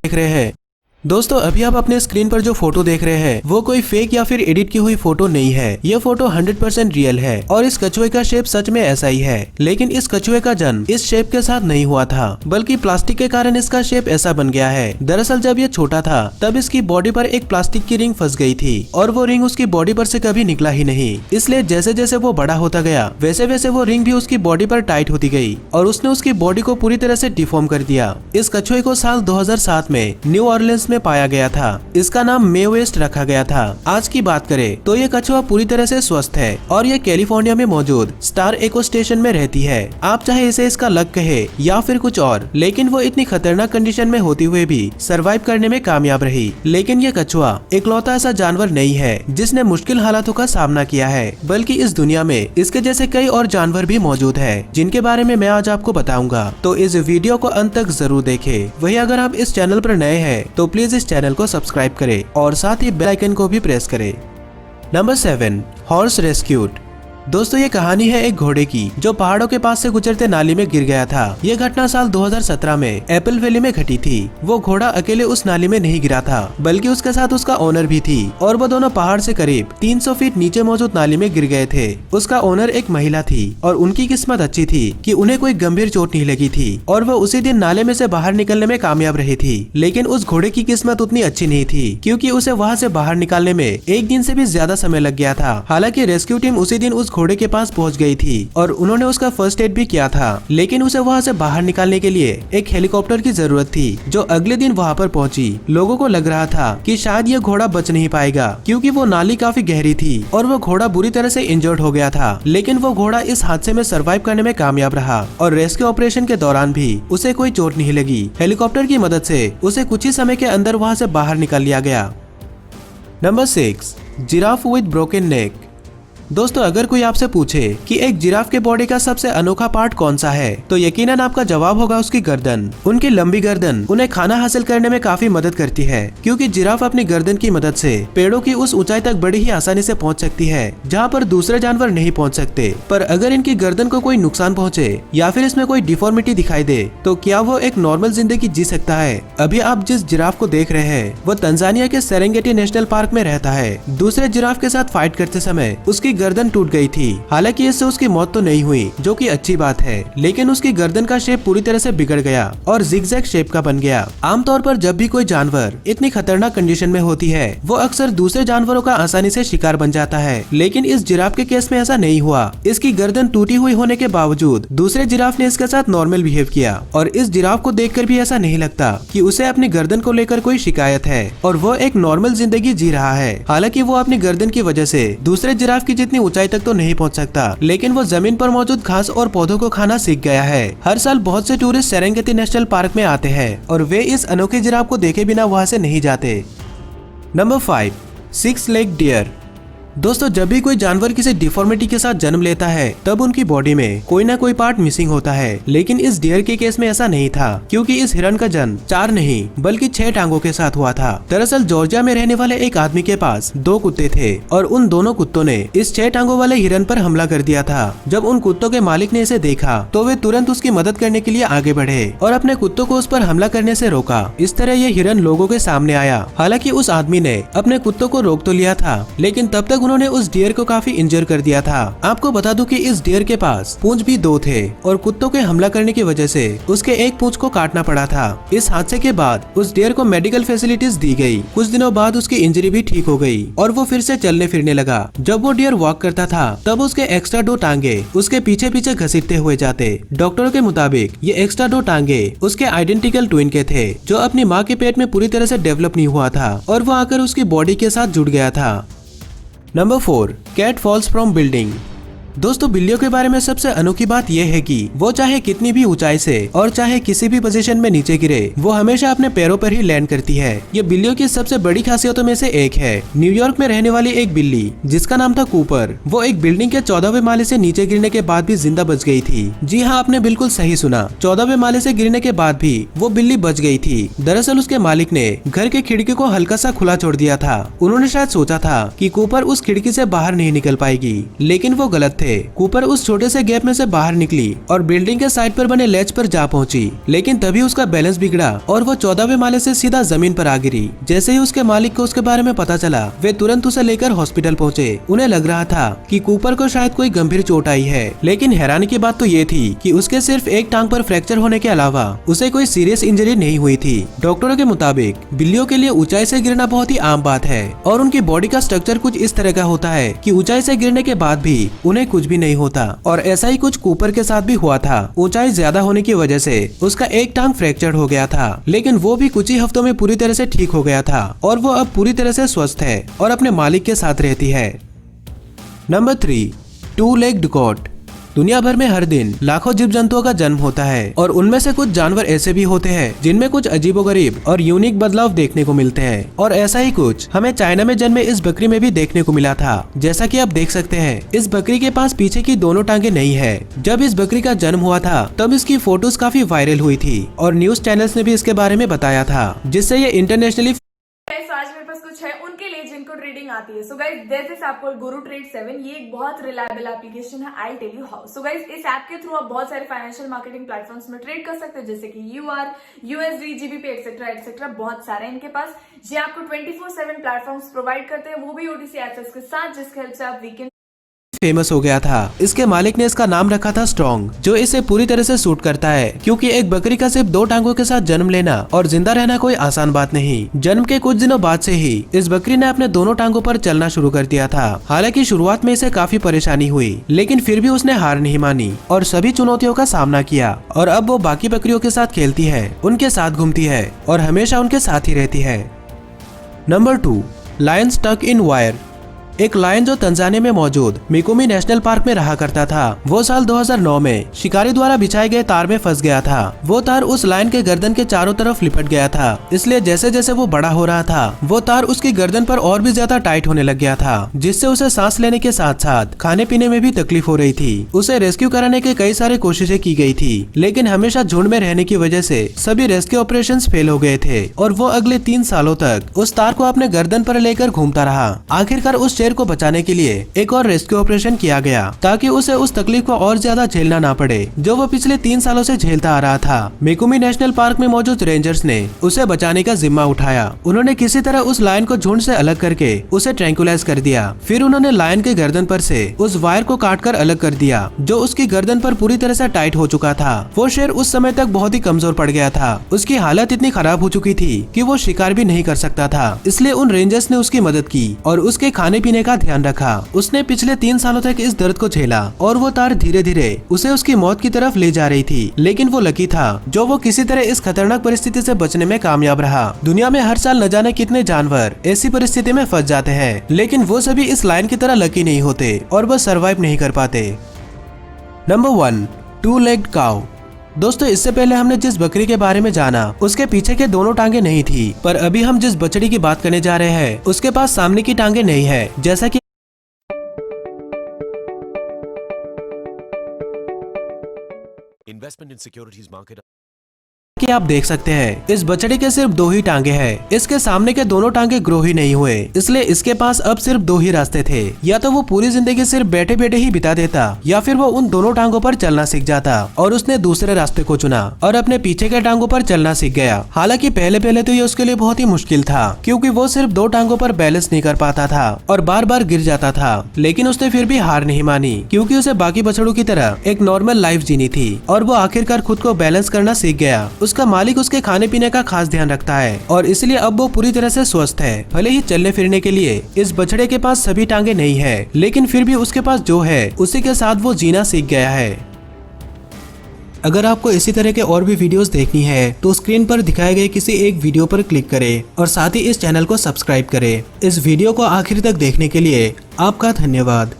देख रहे हैं। दोस्तों अभी आप अपने स्क्रीन पर जो फोटो देख रहे हैं वो कोई फेक या फिर एडिट की हुई फोटो नहीं है। ये फोटो 100% रियल है और इस कछुए का शेप सच में ऐसा ही है। लेकिन इस कछुए का जन्म इस शेप के साथ नहीं हुआ था, बल्कि प्लास्टिक के कारण इसका शेप ऐसा बन गया है। दरअसल जब ये छोटा था तब इसकी बॉडी पर एक प्लास्टिक की रिंग फंस गई थी और वो रिंग उसकी बॉडी पर से कभी निकला ही नहीं। इसलिए जैसे जैसे वो बड़ा होता गया वैसे वैसे वो रिंग भी उसकी बॉडी पर टाइट होती गई और उसने उसकी बॉडी को पूरी तरह से डिफॉर्म कर दिया। इस कछुए को साल 2007 में न्यू ऑरलियंस में पाया गया था। इसका नाम मे वेस्ट रखा गया था। आज की बात करें तो ये कछुआ पूरी तरह से स्वस्थ है और ये कैलिफोर्निया में मौजूद स्टार इको स्टेशन में रहती है। आप चाहे इसे इसका लक कहे या फिर कुछ और, लेकिन वो इतनी खतरनाक कंडीशन में होते हुए भी सरवाइव करने में कामयाब रही। लेकिन ये कछुआ इकलौता ऐसा जानवर नहीं है जिसने मुश्किल हालातों का सामना किया है, बल्कि इस दुनिया में इसके जैसे कई और जानवर भी मौजूद है जिनके बारे में मैं आज आपको बताऊंगा। तो इस वीडियो को अंत तक जरूर देखें। वही अगर आप इस चैनल पर नए हैं तो प्लीज इस चैनल को सब्सक्राइब करें और साथ ही बेल आइकन को भी प्रेस करें। Number 7, horse rescued. दोस्तों ये कहानी है एक घोड़े की जो पहाड़ों के पास से गुजरते नाली में गिर गया था। ये घटना साल 2017 में एप्पल वैली में घटी थी। वो घोड़ा अकेले उस नाली में नहीं गिरा था, बल्कि उसके साथ उसका ओनर भी थी और वो दोनों पहाड़ से करीब 300 फीट नीचे मौजूद नाली में गिर गए थे। उसका ओनर एक महिला थी और उनकी किस्मत अच्छी थी कि उन्हें कोई गंभीर चोट नहीं लगी थी और वो उसी दिन नाले में से बाहर निकलने में कामयाब रही थी। लेकिन उस घोड़े की किस्मत उतनी अच्छी नहीं थी क्योंकि उसे वहाँ से बाहर निकालने में एक दिन से भी ज्यादा समय लग गया था। हालांकि रेस्क्यू टीम उसी दिन उस घोड़े के पास पहुंच गई थी और उन्होंने उसका फर्स्ट एड भी किया था। लेकिन उसे वहां से बाहर निकालने के लिए एक हेलीकॉप्टर की जरूरत थी जो अगले दिन वहां पर पहुंची। लोगों को लग रहा था कि शायद ये घोड़ा बच नहीं पाएगा क्योंकि वो नाली काफी गहरी थी और वो घोड़ा बुरी तरह से इंजर्ड हो गया था। लेकिन वो घोड़ा इस हादसे में सरवाइव करने में कामयाब रहा और रेस्क्यू ऑपरेशन के दौरान भी उसे कोई चोट नहीं लगी। हेलीकॉप्टर की मदद से उसे कुछ ही समय के अंदर वहां से बाहर निकाल लिया गया। नंबर 6, जिराफ विद ब्रोकन नेक। दोस्तों अगर कोई आपसे पूछे कि एक जिराफ के बॉडी का सबसे अनोखा पार्ट कौन सा है तो यकीनन आपका जवाब होगा उसकी गर्दन। उनकी लंबी गर्दन उन्हें खाना हासिल करने में काफी मदद करती है क्योंकि जिराफ अपनी गर्दन की मदद से पेड़ों की उस ऊंचाई तक बड़ी ही आसानी से पहुंच सकती है जहां पर दूसरे जानवर नहीं पहुंच सकते। पर अगर इनकी गर्दन को कोई नुकसान पहुंचे या फिर इसमें कोई डिफॉर्मिटी दिखाई दे तो क्या वो एक नॉर्मल जिंदगी जी सकता है? अभी आप जिस जिराफ को देख रहे हैं वो तंजानिया के सेरेंगेटी नेशनल पार्क में रहता है। दूसरे जिराफ के साथ फाइट करते समय उसकी गर्दन टूट गई थी। हालांकि इससे उसकी मौत तो नहीं हुई, जो कि अच्छी बात है, लेकिन उसकी गर्दन का शेप पूरी तरह से बिगड़ गया और जिगजैग शेप का बन गया। आमतौर पर जब भी कोई जानवर इतनी खतरनाक कंडीशन में होती है वो अक्सर दूसरे जानवरों का आसानी से शिकार बन जाता है, लेकिन इस जिराफ के केस में ऐसा नहीं हुआ। इसकी गर्दन टूटी हुई होने के बावजूद दूसरे जिराफ ने इसके साथ नॉर्मल बिहेव किया और इस जिराफ को देखकर भी ऐसा नहीं लगता कि उसे अपनी गर्दन को लेकर कोई शिकायत है और वो एक नॉर्मल जिंदगी जी रहा है। हालांकि वो अपनी गर्दन की वजह से दूसरे जिराफ की जितनी ऊंचाई तक तो नहीं पहुंच सकता, लेकिन वो जमीन पर मौजूद घास और पौधों को खाना सीख गया है। हर साल बहुत से टूरिस्ट सेरेंगेटी नेशनल पार्क में आते हैं और वे इस अनोखे जिराफ को देखे बिना वहां से नहीं जाते। Number 5, 6 leg dear. दोस्तों जब भी कोई जानवर किसी डिफॉर्मिटी के साथ जन्म लेता है तब उनकी बॉडी में कोई ना कोई पार्ट मिसिंग होता है, लेकिन इस डियर के केस में ऐसा नहीं था क्योंकि इस हिरन का जन्म 4 नहीं बल्कि 6 टांगों के साथ हुआ था। दरअसल जॉर्जिया में रहने वाले एक आदमी के पास 2 कुत्ते थे और उन दोनों कुत्तों ने इस 6 टांगों वाले हिरन पर हमला कर दिया था। जब उन कुत्तों के मालिक ने इसे देखा तो वे तुरंत उसकी मदद करने के लिए आगे बढ़े और अपने कुत्तों को उस पर हमला करने से रोका। इस तरह ये हिरन लोगों के सामने आया। हालांकि उस आदमी ने अपने कुत्तों को रोक तो लिया था, लेकिन तब तक उन्होंने उस डियर को काफी इंजर कर दिया था। आपको बता दूं कि इस डियर के पास पूंछ भी 2 थे और कुत्तों के हमला करने की वजह से उसके एक पूंछ को काटना पड़ा था। इस हादसे के बाद उस डियर को मेडिकल फैसिलिटीज दी गई। कुछ दिनों बाद उसकी इंजरी भी ठीक हो गई और वो फिर से चलने फिरने लगा। जब वो डियर वॉक करता था तब उसके एक्स्ट्रा 2 टांगे उसके पीछे पीछे घसीटते हुए जाते। डॉक्टरों के मुताबिक ये एक्स्ट्रा 2 टांगे उसके आइडेंटिकल ट्विन के थे जो अपनी माँ के पेट में पूरी तरह से डेवलप नहीं हुआ था और वो आकर उसकी बॉडी के साथ जुड़ गया था। Number 4, cat falls from building. दोस्तों बिल्लियों के बारे में सबसे अनोखी बात यह है कि वो चाहे कितनी भी ऊंचाई से और चाहे किसी भी पोजीशन में नीचे गिरे वो हमेशा अपने पैरों पर ही लैंड करती है। ये बिल्लियों की सबसे बड़ी खासियतों में से एक है। न्यूयॉर्क में रहने वाली एक बिल्ली जिसका नाम था कूपर, वो एक बिल्डिंग के 14वें माले से नीचे गिरने के बाद भी जिंदा बच गई थी। जी हाँ, आपने बिल्कुल सही सुना, 14वें माले से गिरने के बाद भी वो बिल्ली बच गई थी। दरअसल उसके मालिक ने घर के खिड़की को हल्का सा खुला छोड़ दिया था। उन्होंने शायद सोचा था कि कूपर उस खिड़की से बाहर नहीं निकल पाएगी, लेकिन वो गलत थे। थे। कूपर उस छोटे से गैप में से बाहर निकली और बिल्डिंग के साइड पर बने लेच पर जा पहुंची, लेकिन तभी उसका बैलेंस बिगड़ा और वो 14वें माले से सीधा जमीन पर आ गिरी। जैसे ही उसके मालिक को उसके बारे में पता चला, वे तुरंत उसे लेकर हॉस्पिटल पहुंचे। उन्हें लग रहा था कि कूपर को शायद कोई गंभीर चोट आई है, लेकिन हैरानी की बात तो ये थी कि उसके सिर्फ एक टांग पर फ्रैक्चर होने के अलावा उसे कोई सीरियस इंजरी नहीं हुई थी। डॉक्टरों के मुताबिक बिल्लियों के लिए ऊंचाई से गिरना बहुत ही आम बात है और उनकी बॉडी का स्ट्रक्चर कुछ इस तरह का होता है कि ऊंचाई से गिरने के बाद भी उन्हें कुछ भी नहीं होता, और ऐसा ही कुछ कूपर के साथ भी हुआ था। ऊंचाई ज्यादा होने की वजह से उसका एक टांग फ्रैक्चर हो गया था, लेकिन वो भी कुछ ही हफ्तों में पूरी तरह से ठीक हो गया था और वो अब पूरी तरह से स्वस्थ है और अपने मालिक के साथ रहती है। Number 3, to legged got. दुनिया भर में हर दिन लाखों जीव जंतुओं का जन्म होता है और उनमें से कुछ जानवर ऐसे भी होते हैं जिनमें कुछ अजीबोगरीब और यूनिक बदलाव देखने को मिलते हैं, और ऐसा ही कुछ हमें चाइना में जन्मे इस बकरी में भी देखने को मिला था। जैसा कि आप देख सकते हैं, इस बकरी के पास पीछे की दोनों टांगे नहीं है। जब इस बकरी का जन्म हुआ था तब इसकी फोटोज काफी वायरल हुई थी और न्यूज चैनल्स ने भी इसके बारे में बताया था, जिससे ये इंटरनेशनली आज मेरे पास कुछ है उनके लिए जिनको ट्रेडिंग आती है। So guys this is app called Guru trade 7। ये एक बहुत रिलायबल एप्लीकेशन है। I tell you how. So guys इस ऐप के थ्रू आप बहुत सारे फाइनेंशियल मार्केटिंग प्लेटफॉर्म्स में ट्रेड कर सकते हैं, जैसे कि UR, USD, GBP etcetera etcetera, बहुत सारे इनके पास। ये आपको 24/7 प्लेटफॉर्म्स प्रोवाइड करते हैं, वो भी OTC एक्सेस के साथ, जिसके हेल्प से आप वीकेंड फेमस हो गया था। इसके मालिक ने इसका नाम रखा था स्ट्रॉन्ग, जो इसे पूरी तरह से सूट करता है, क्योंकि एक बकरी का सिर्फ 2 टांगों के साथ जन्म लेना और जिंदा रहना कोई आसान बात नहीं। जन्म के कुछ दिनों बाद से ही इस बकरी ने अपने दोनों टांगों पर चलना शुरू कर दिया था। हालांकि शुरुआत में इसे काफी परेशानी हुई, लेकिन फिर भी उसने हार नहीं मानी और सभी चुनौतियों का सामना किया, और अब वो बाकी बकरियों के साथ खेलती है, उनके साथ घूमती है और हमेशा उनके साथ ही रहती है। Number 2, lion stuck in wire. एक लायन जो तंजानिया में मौजूद मिकुमी नेशनल पार्क में रहा करता था, वो साल 2009 में शिकारी द्वारा बिछाए गए तार में फंस गया था। वो तार उस लायन के गर्दन के चारों तरफ लिपट गया था, इसलिए जैसे जैसे वो बड़ा हो रहा था वो तार उसकी गर्दन पर और भी ज्यादा टाइट होने लग गया था, जिससे उसे सांस लेने के साथ साथ खाने पीने में भी तकलीफ हो रही थी। उसे रेस्क्यू कराने के कई सारे कोशिशें की गई थी, लेकिन हमेशा झुंड में रहने की वजह से सभी रेस्क्यू ऑपरेशन फेल हो गए थे और वो अगले 3 सालों तक उस तार को अपने गर्दन पर लेकर घूमता रहा। आखिरकार उस शेर को बचाने के लिए एक और रेस्क्यू ऑपरेशन किया गया, ताकि उसे उस तकलीफ को और ज्यादा झेलना ना पड़े जो वो पिछले 3 सालों से झेलता आ रहा था। मिकुमी नेशनल पार्क में मौजूद रेंजर्स ने उसे बचाने का जिम्मा उठाया। उन्होंने किसी तरह उस लायन को झुंड से अलग करके उसे ट्रैंकुलाइज कर दिया। फिर उन्होंने लायन के गर्दन पर से उस वायर को काटकर अलग कर दिया, जो उसकी गर्दन पर पूरी तरह से टाइट हो चुका था। वो शेर उस समय तक बहुत ही कमजोर पड़ गया था। उसकी हालत इतनी खराब हो चुकी थी कि वो शिकार भी नहीं कर सकता था, इसलिए उन रेंजर्स ने उसकी मदद की और उसके खाने पीने का ध्यान रखा। उसने पिछले 3 सालों तक इस दर्द को झेला और वो तार धीरे धीरे उसे उसकी मौत की तरफ ले जा रही थी, लेकिन वो लकी था जो वो किसी तरह इस खतरनाक परिस्थिति से बचने में कामयाब रहा। दुनिया में हर साल न जाने कितने जानवर ऐसी परिस्थिति में फंस जाते हैं, लेकिन वो सभी इस लायन की तरह लकी नहीं होते और वो सरवाइव नहीं कर पाते। Number 1, to legged cow. दोस्तों, इससे पहले हमने जिस बकरी के बारे में जाना उसके पीछे के दोनों टांगे नहीं थी, पर अभी हम जिस बछड़ी की बात करने जा रहे हैं उसके पास सामने की टांगे नहीं है, जैसा कि Investment in securities market. कि आप देख सकते हैं इस बछड़े के सिर्फ 2 ही टांगे हैं। इसके सामने के दोनों टांगे ग्रो ही नहीं हुए, इसलिए इसके पास अब सिर्फ 2 ही रास्ते थे। या तो वो पूरी जिंदगी सिर्फ बैठे बैठे ही बिता देता, या फिर वो उन दोनों टांगों पर चलना सीख जाता, और उसने दूसरे रास्ते को चुना और अपने पीछे के टांगों पर चलना सीख गया। हालांकि पहले पहले तो ये उसके लिए बहुत ही मुश्किल था, क्योंकि वो सिर्फ 2 टांगों पर बैलेंस नहीं कर पाता था और बार बार गिर जाता था, लेकिन उसने फिर भी हार नहीं मानी, क्योंकि उसे बाकी बछड़ों की तरह एक नॉर्मल लाइफ जीनी थी और वो आखिरकार खुद को बैलेंस करना सीख गया। उसका मालिक उसके खाने पीने का खास ध्यान रखता है और इसलिए अब वो पूरी तरह से स्वस्थ है। भले ही चलने फिरने के लिए इस बछड़े के पास सभी टांगे नहीं है, लेकिन फिर भी उसके पास जो है उसी के साथ वो जीना सीख गया है। अगर आपको इसी तरह के और भी वीडियोस देखनी है तो स्क्रीन पर दिखाए गए किसी एक वीडियो पर क्लिक करें और साथ ही इस चैनल को सब्सक्राइब करें। इस वीडियो को आखिर तक देखने के लिए आपका धन्यवाद।